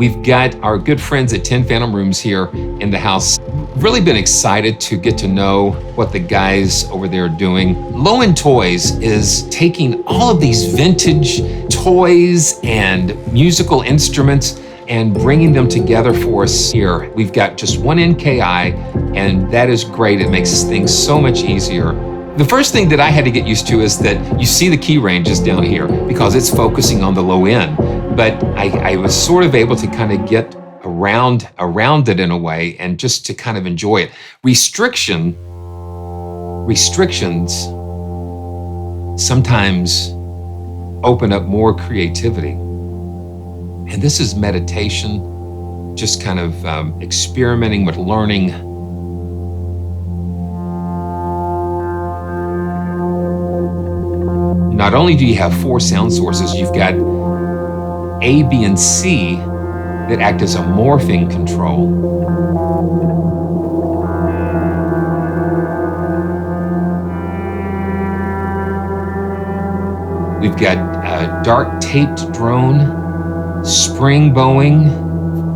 We've got our good friends at 10 Phantom Rooms here in the house. Really been excited to get to know what the guys over there are doing. Low End Toys is taking all of these vintage toys and musical instruments and bringing them together for us here. We've got just one NKI, and that is great. It makes things so much easier. The first thing that I had to get used to is that you see the key ranges down here because it's focusing on the low end. But I was sort of able to kind of get around it in a way and just to kind of enjoy it. Restrictions sometimes open up more creativity. And this is meditation, just kind of experimenting with learning. Not only do you have 4 sound sources, you've got A, B, and C that act as a morphing control. We've got a dark taped drone, spring bowing,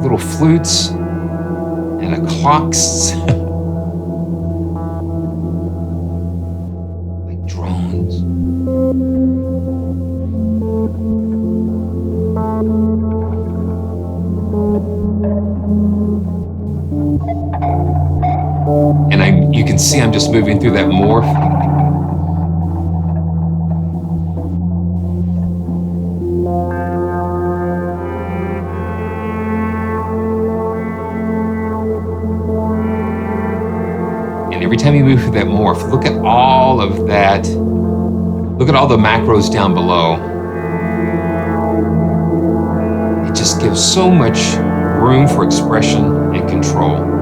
little flutes, and a clocks. Like drones. And you can see I'm just moving through that morph. And every time you move through that morph, look at all of that. Look at all the macros down below. It just gives so much room for expression and control.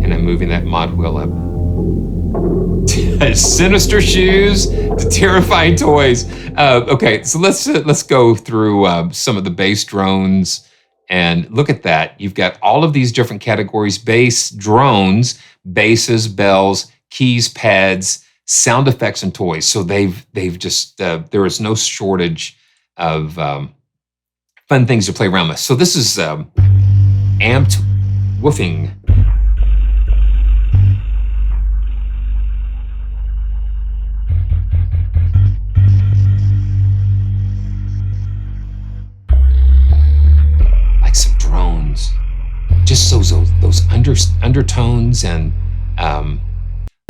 And I'm moving that mod wheel up. Sinister shoes to terrifying toys. Okay, so let's go through some of the bass drones and look at that. You've got all of these different categories: bass drones, basses, bells, keys, pads, sound effects, and toys. So they've just there is no shortage of fun things to play around with. So this is amped woofing. Just those undertones, and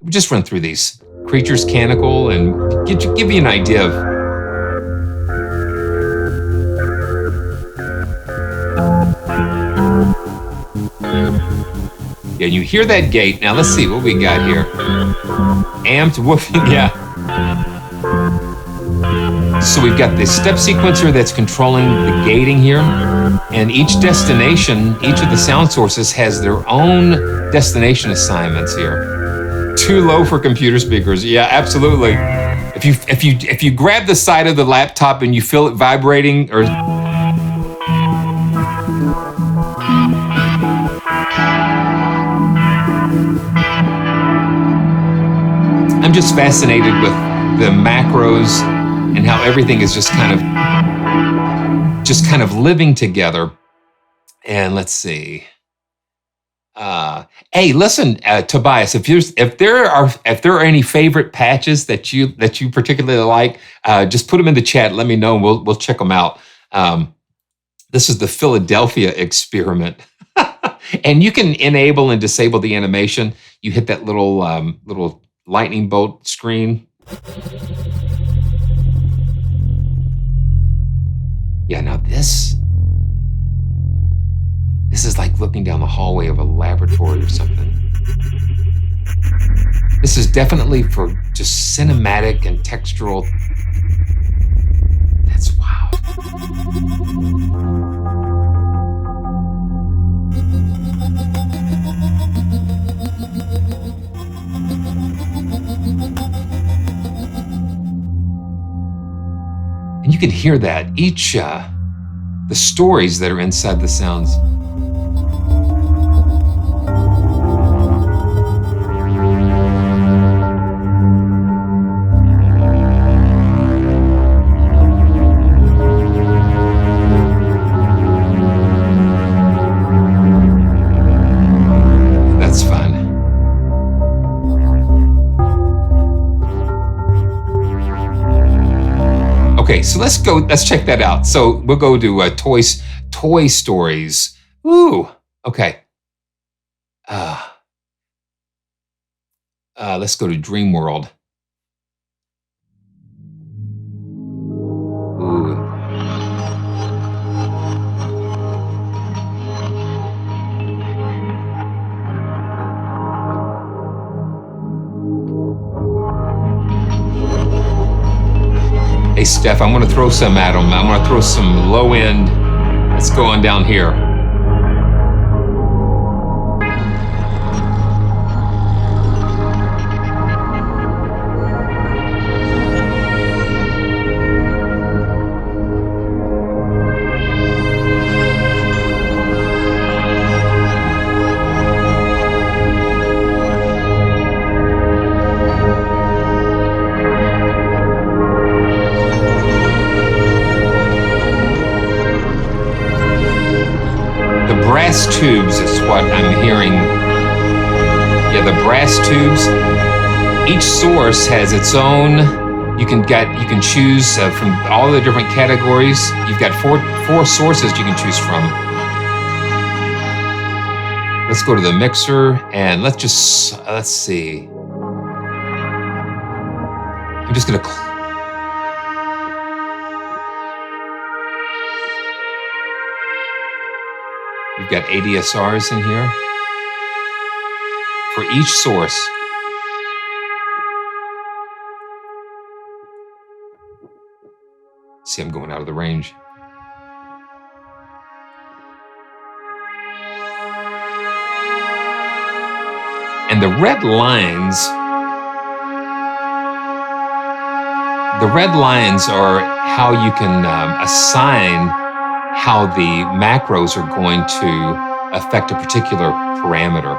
we just run through these. Creatures Canticle, and give you an idea of. Yeah, you hear that gate. Now let's see what we got here. Amped woofing, yeah. So we've got the step sequencer that's controlling the gating here. And each destination, each of the sound sources has their own destination assignments here. Too low for computer speakers. Yeah, absolutely. If you grab the side of the laptop and you feel it vibrating, or I'm just fascinated with the macros and how everything is just kind of living together. And let's see. Hey, listen, Tobias, if there are any favorite patches that you particularly like, just put them in the chat. Let me know. We'll check them out. This is the Philadelphia experiment, and you can enable and disable the animation. You hit that little lightning bolt screen. Yeah, now this is like looking down the hallway of a laboratory or something. This is definitely for just cinematic and textural. That's wow. And you can hear that each the stories that are inside the sounds. Okay, so let's check that out. So we'll go to Toy Stories. Ooh, okay. Let's go to Dream World. Ooh. Hey, Steph, I'm going to throw some at them. I'm going to throw some low end. Let's go on down here. Brass tubes is what I'm hearing. Yeah, the brass tubes. Each source has its own. You can choose from all the different categories. You've got four sources you can choose from. Let's go to the mixer and let's see. I'm just gonna. You've got ADSRs in here for each source. See, I'm going out of the range. And the red lines are how you can assign how the macros are going to affect a particular parameter.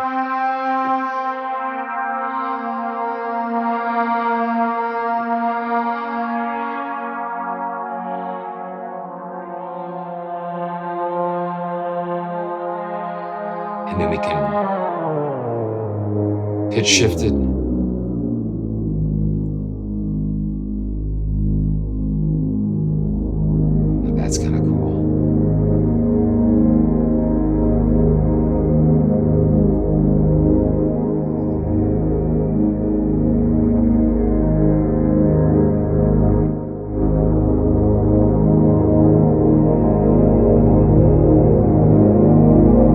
And then we can pitch shift it. That's kind of cool.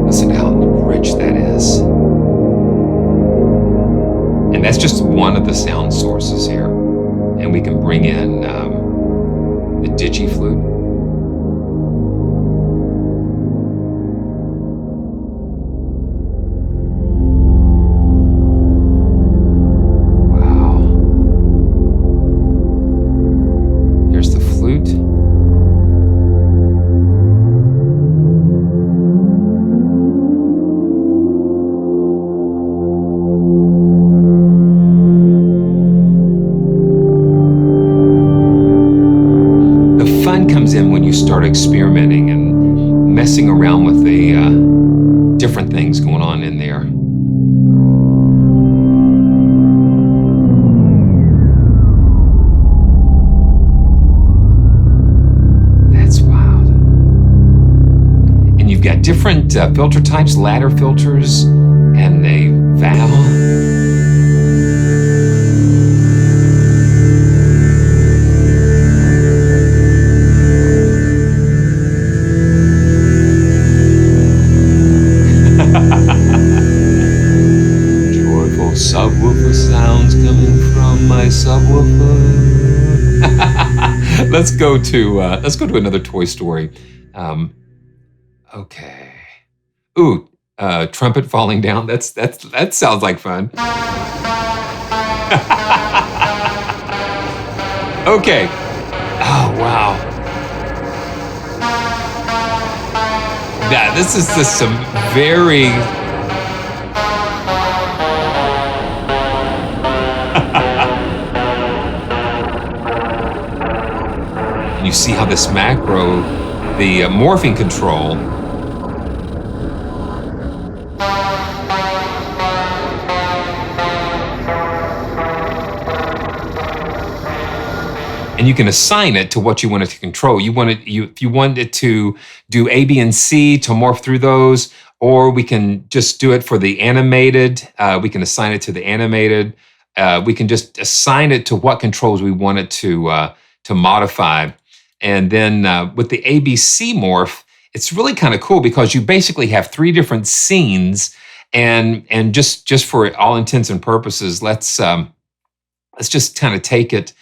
Listen how rich that is. And that's just one of the sound sources here. And we can bring in the digi flute. Comes in when you start experimenting and messing around with the different things going on in there. That's wild. And you've got different filter types, ladder filters, and a valve. Subwoofer sounds coming from my subwoofer. Let's go to another Toy Story. Okay. Ooh, trumpet falling down. That sounds like fun. Okay. Oh wow. Yeah, this is just some very. You see how this macro, the morphing control, and and you can assign it to what you want it to control. If you want it to do A, B, and C to morph through those, or we can just do it for the animated. We can assign it to the animated. We can just assign it to what controls we want it to modify. And then with the ABC morph, it's really kind of cool because you basically have 3 different scenes, and just for all intents and purposes, let's just kind of take it.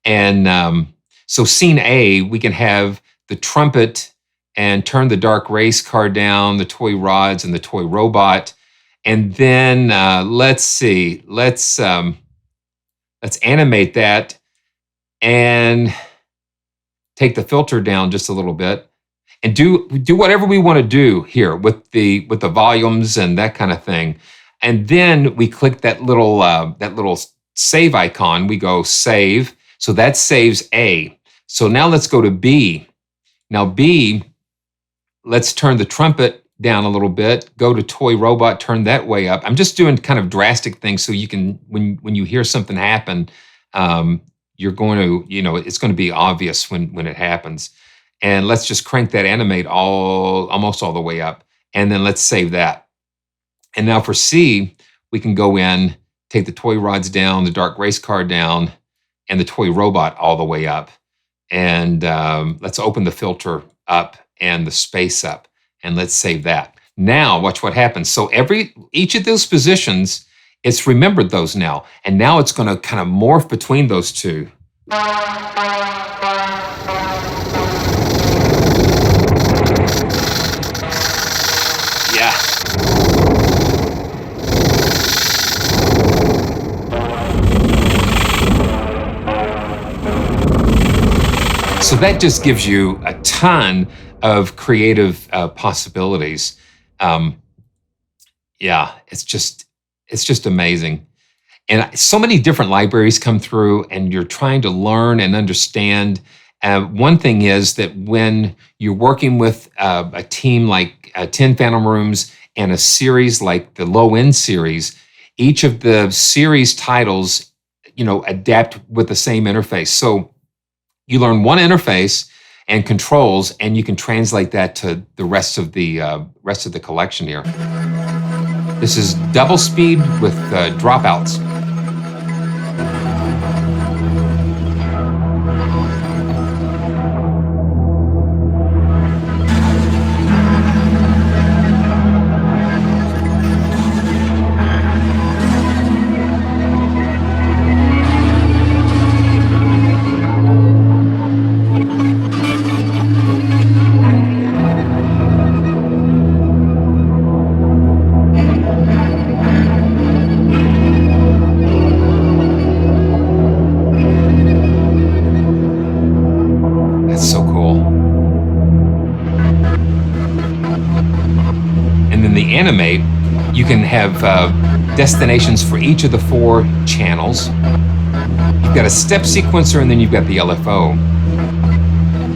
And so scene A, we can have the trumpet and turn the dark race car down, the toy rods, and the toy robot. And then let's see, let's animate that and take the filter down just a little bit, and do whatever we want to do here with the volumes and that kind of thing. And then we click that little save icon. We go save. So that saves A. So now let's go to B. Now B, let's turn the trumpet down a little bit. Go to toy robot, turn that way up. I'm just doing kind of drastic things so you can, when you hear something happen, you're going to, it's going to be obvious when it happens. And let's just crank that animate almost all the way up. And then let's save that. And now for C, we can go in, take the toy rods down, the dark race car down, and the toy robot all the way up. And let's open the filter up and the space up, and let's save that. Now watch what happens. So each of those positions, it's remembered those now. And now it's going to kind of morph between those two. Yeah. So that just gives you a ton of creative possibilities. Yeah, it's just amazing. And so many different libraries come through, and you're trying to learn and understand. One thing is that when you're working with a team like 10 Phantom Rooms and a series like the Low End series, each of the series titles, adapt with the same interface. So you learn one interface and controls, and you can translate that to the rest of the collection here. This is double speed with dropouts. Animate, you can have destinations for each of the 4 channels. You've got a step sequencer, and then you've got the LFO.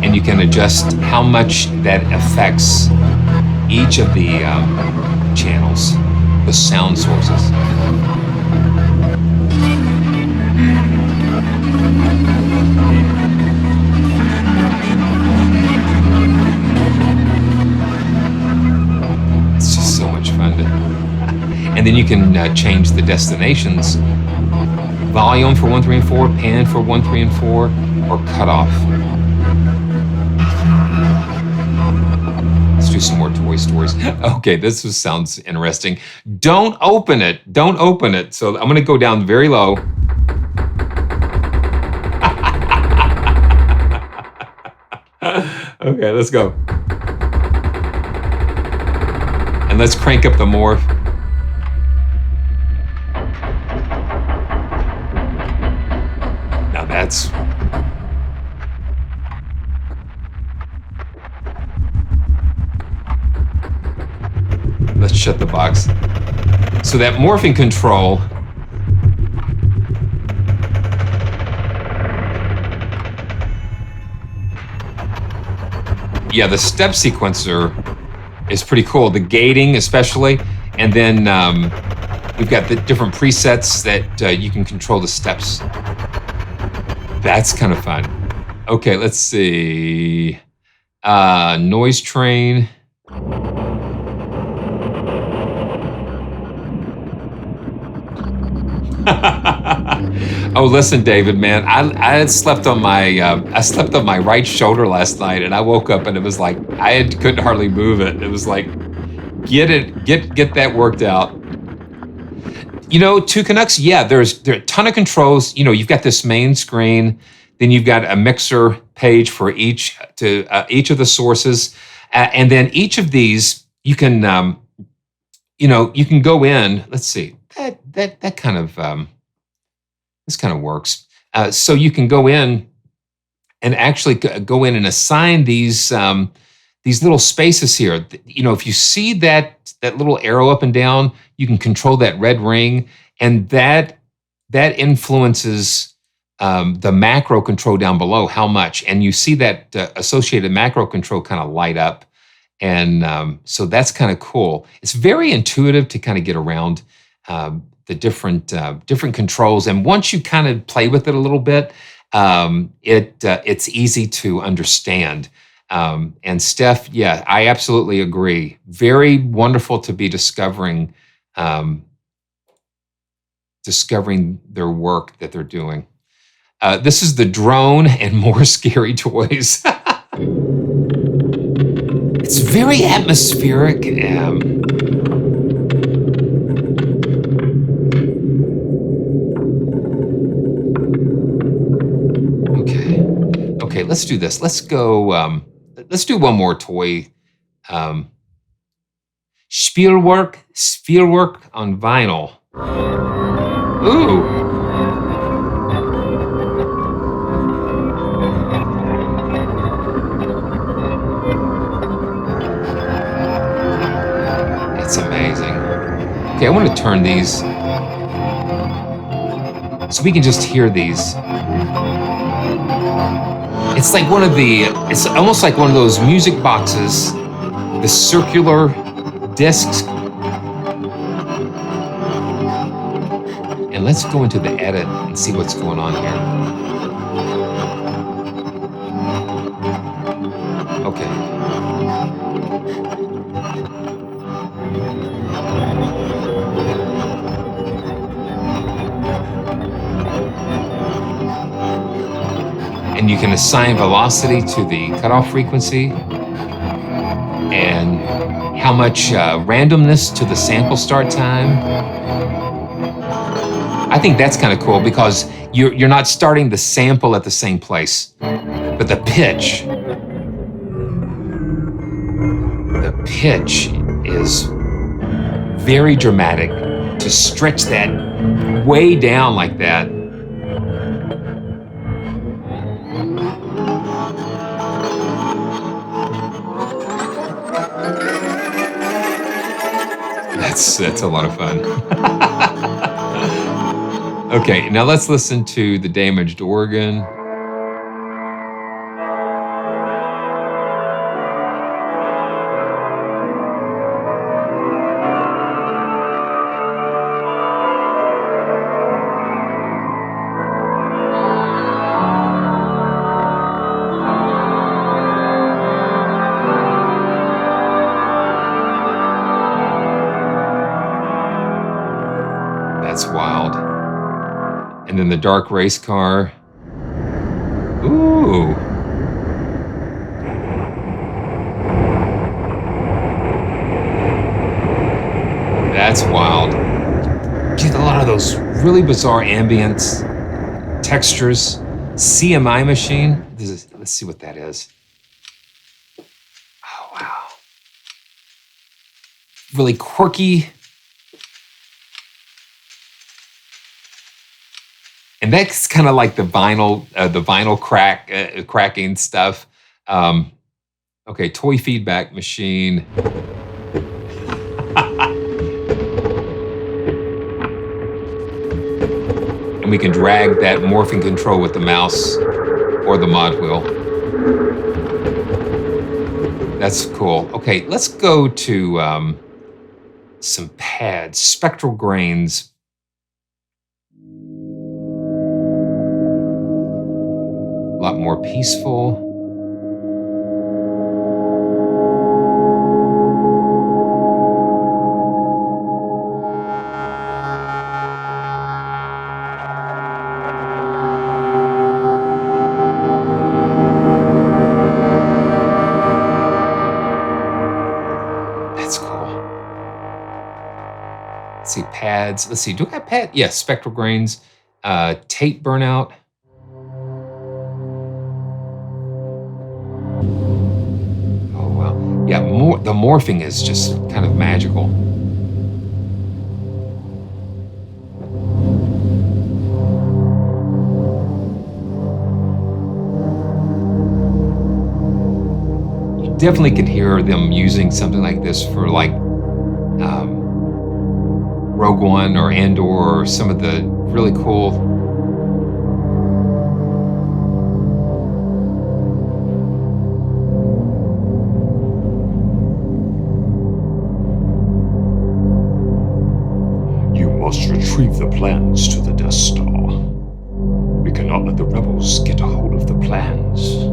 And you can adjust how much that affects each of the channels, the sound sources. And then you can change the destinations. Volume for 1, 3, and 4, pan for 1, 3, and 4, or cutoff. Let's do some more Toy Stories. Okay, this sounds interesting. Don't open it. Don't open it. So I'm going to go down very low. Okay, let's go. And let's crank up the morph. Now that's... Let's shut the box. So that morphing control, yeah, the step sequencer is pretty cool. The gating especially, and then we've got the different presets that you can control the steps. That's kind of fun. Okay, let's see. Noise train. Oh, listen, David, man, I had slept on my right shoulder last night, and I woke up and it was like couldn't hardly move it. It was like get that worked out. Two Canucks, yeah, there are a ton of controls. You've got this main screen, then you've got a mixer page for each of the sources, and then each of these you can go in. Let's see that kind of this kind of works. So you can go in and actually go in and assign these little spaces here. If you see that little arrow up and down, you can control that red ring, and that influences the macro control down below, how much. And you see that associated macro control kind of light up, and so that's kind of cool. It's very intuitive to kind of get around the different controls, and once you kind of play with it a little bit, it's easy to understand. And Steph, yeah, I absolutely agree. Very wonderful to be discovering their work that they're doing. This is the drone and more scary toys. It's very atmospheric. Okay, let's do this. Let's go. Let's do one more toy. Spielwerk on vinyl. Ooh. It's amazing. Okay, I want to turn these so we can just hear these. It's almost like one of those music boxes, the circular discs. And let's go into the edit and see what's going on here. Okay. And you can assign velocity to the cutoff frequency and how much randomness to the sample start time. I think that's kind of cool because you're not starting the sample at the same place, but the pitch is very dramatic. To stretch that way down like that. That's a lot of fun. Okay, now let's listen to the damaged organ. That's wild. And then the dark race car. Ooh. That's wild. Get a lot of those really bizarre ambience, textures. CMI machine. Let's see what that is. Oh, wow. Really quirky. And that's kind of like the vinyl cracking stuff. Okay, toy feedback machine. And we can drag that morphing control with the mouse or the mod wheel. That's cool. Okay, let's go to some pads, spectral grains. lot more peaceful. That's cool. Let's see, pads. Let's see, do I have pad? Yes, spectral grains. Tape burnout. Oh, wow. Yeah, the morphing is just kind of magical. You definitely could hear them using something like this for like Rogue One or Andor or some of the really cool. You must retrieve the plans to the Death Star. We cannot let the rebels get a hold of the plans.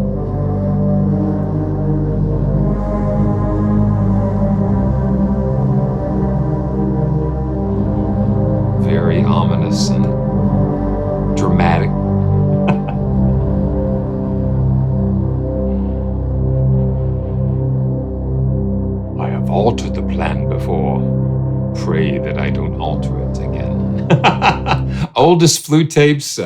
Very ominous and dramatic. I have altered the plan before. Pray that I don't alter it again. Oldest flute tapes.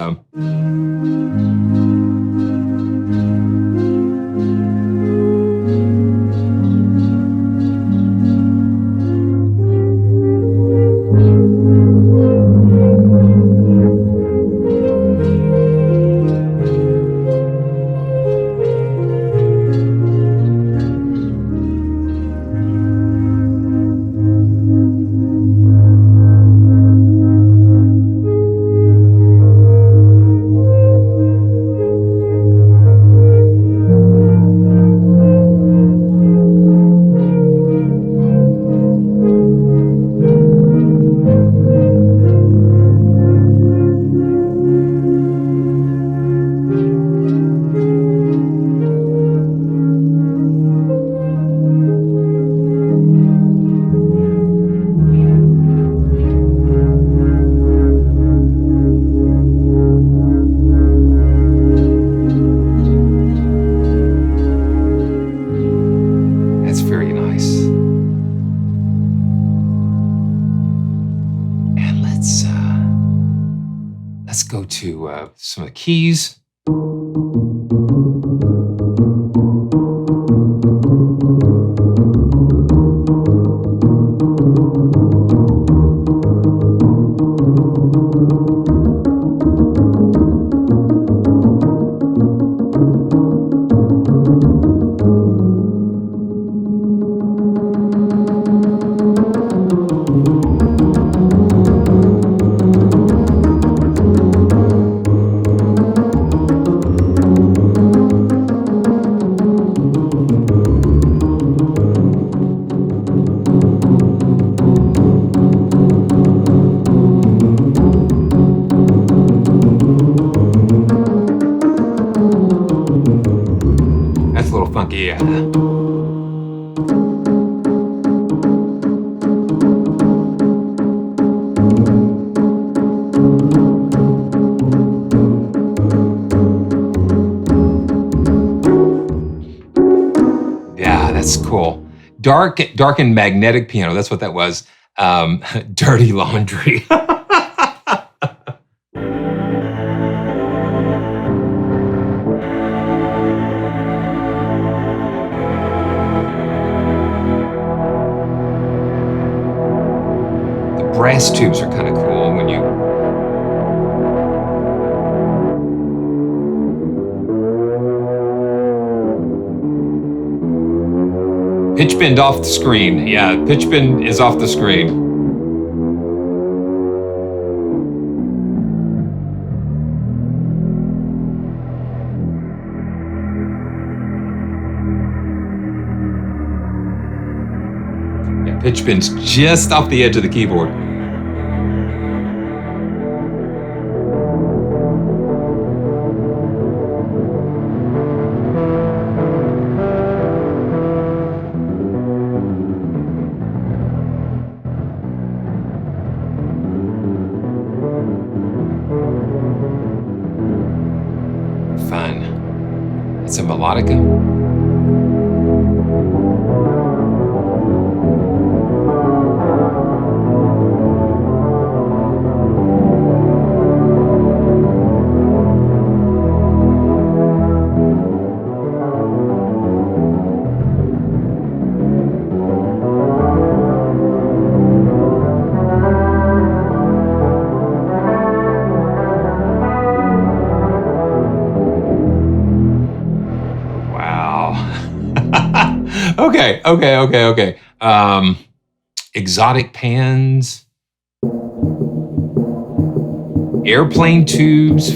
Let's go to some of the keys. That's a little funky, yeah. Yeah, that's cool. Dark and magnetic piano. That's what that was. Dirty Laundry. The brass tubes are kind of cool when you. Pitch bend off the screen. Yeah, pitch bend is off the screen. Yeah, pitch bend's just off the edge of the keyboard. fun. It's a melodica. Okay. Exotic pans, airplane tubes,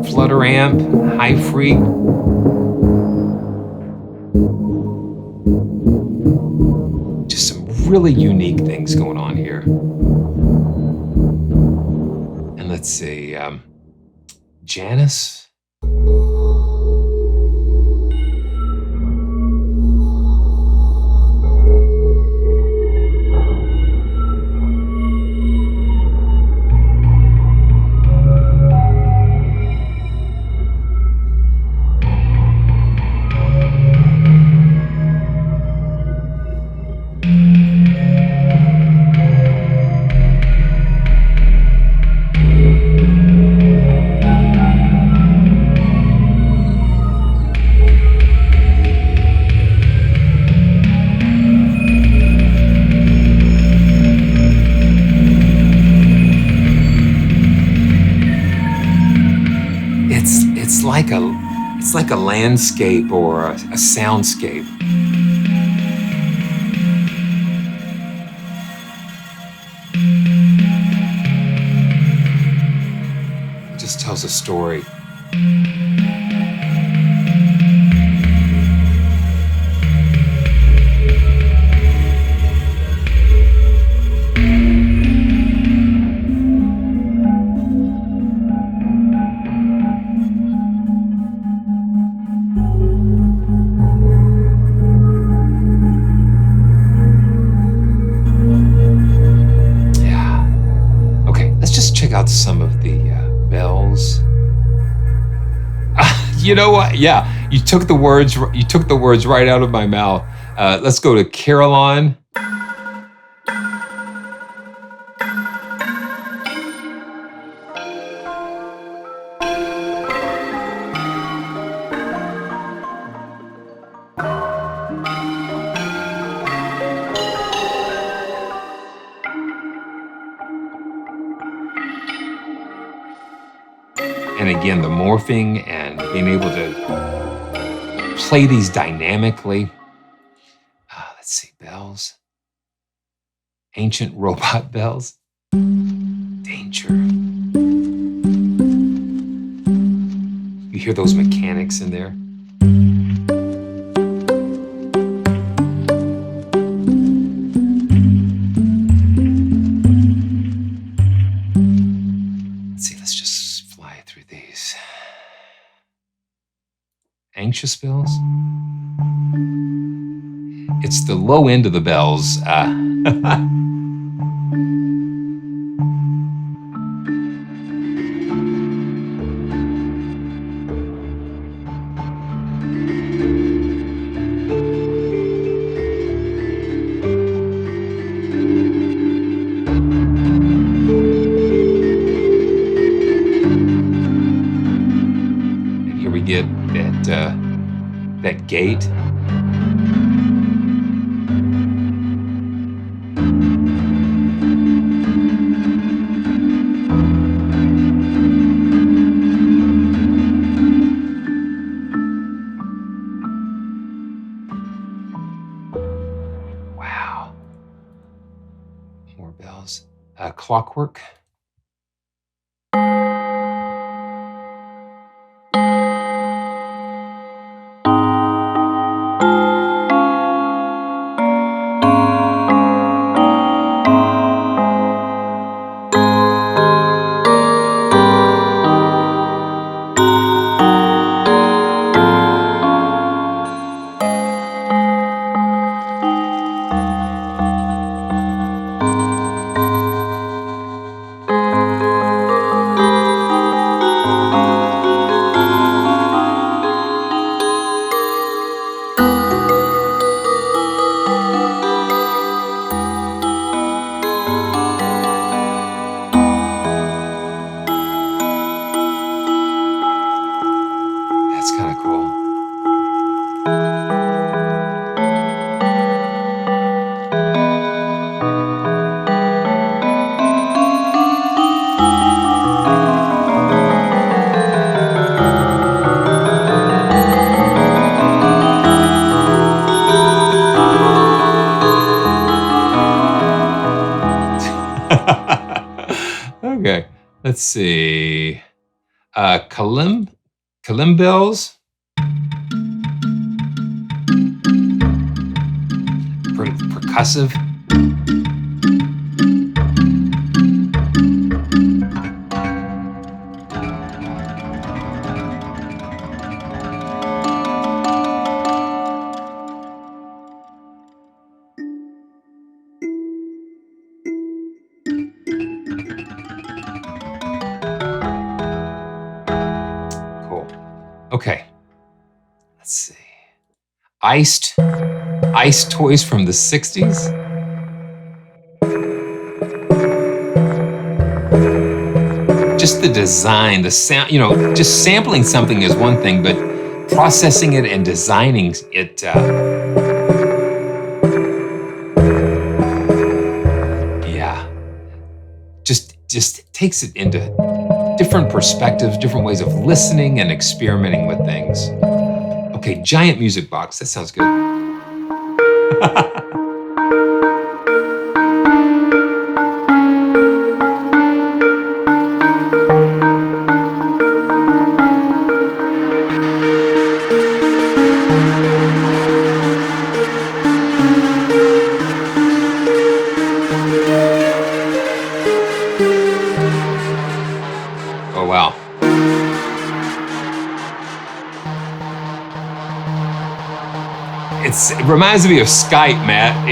flutter amp, high freak. Just some really unique things going on here. And let's see, Janus. It's like a landscape or a soundscape. It just tells a story. Check out some of the bells. You know what? Yeah, you took the words right out of my mouth. Let's go to Caroline. And again, the morphing and being able to play these dynamically. Let's see, bells. Ancient robot bells. Danger. You hear those mechanics in there? Anxious bells? It's the low end of the bells. And here we get that gate. Wow. More bells. Clockwork. Okay, let's see. Kalimbells. Percussive. Cool. Okay. Let's see. Iced toys from the 60s. Just the design, the sound, just sampling something is one thing, but processing it and designing it, yeah, just takes it into different perspectives, different ways of listening and experimenting with things. Okay, giant music box, that sounds good. Oh, wow. It reminds me of Skype, Matt,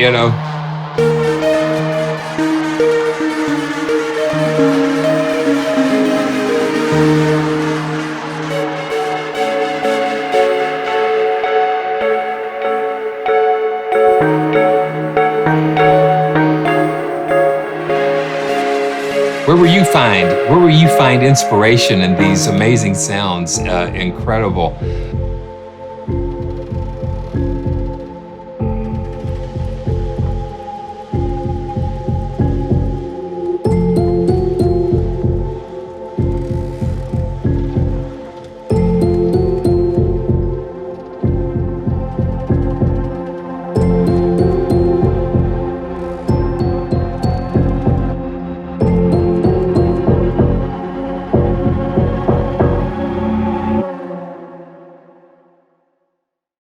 Where will you find inspiration in these amazing sounds? Incredible.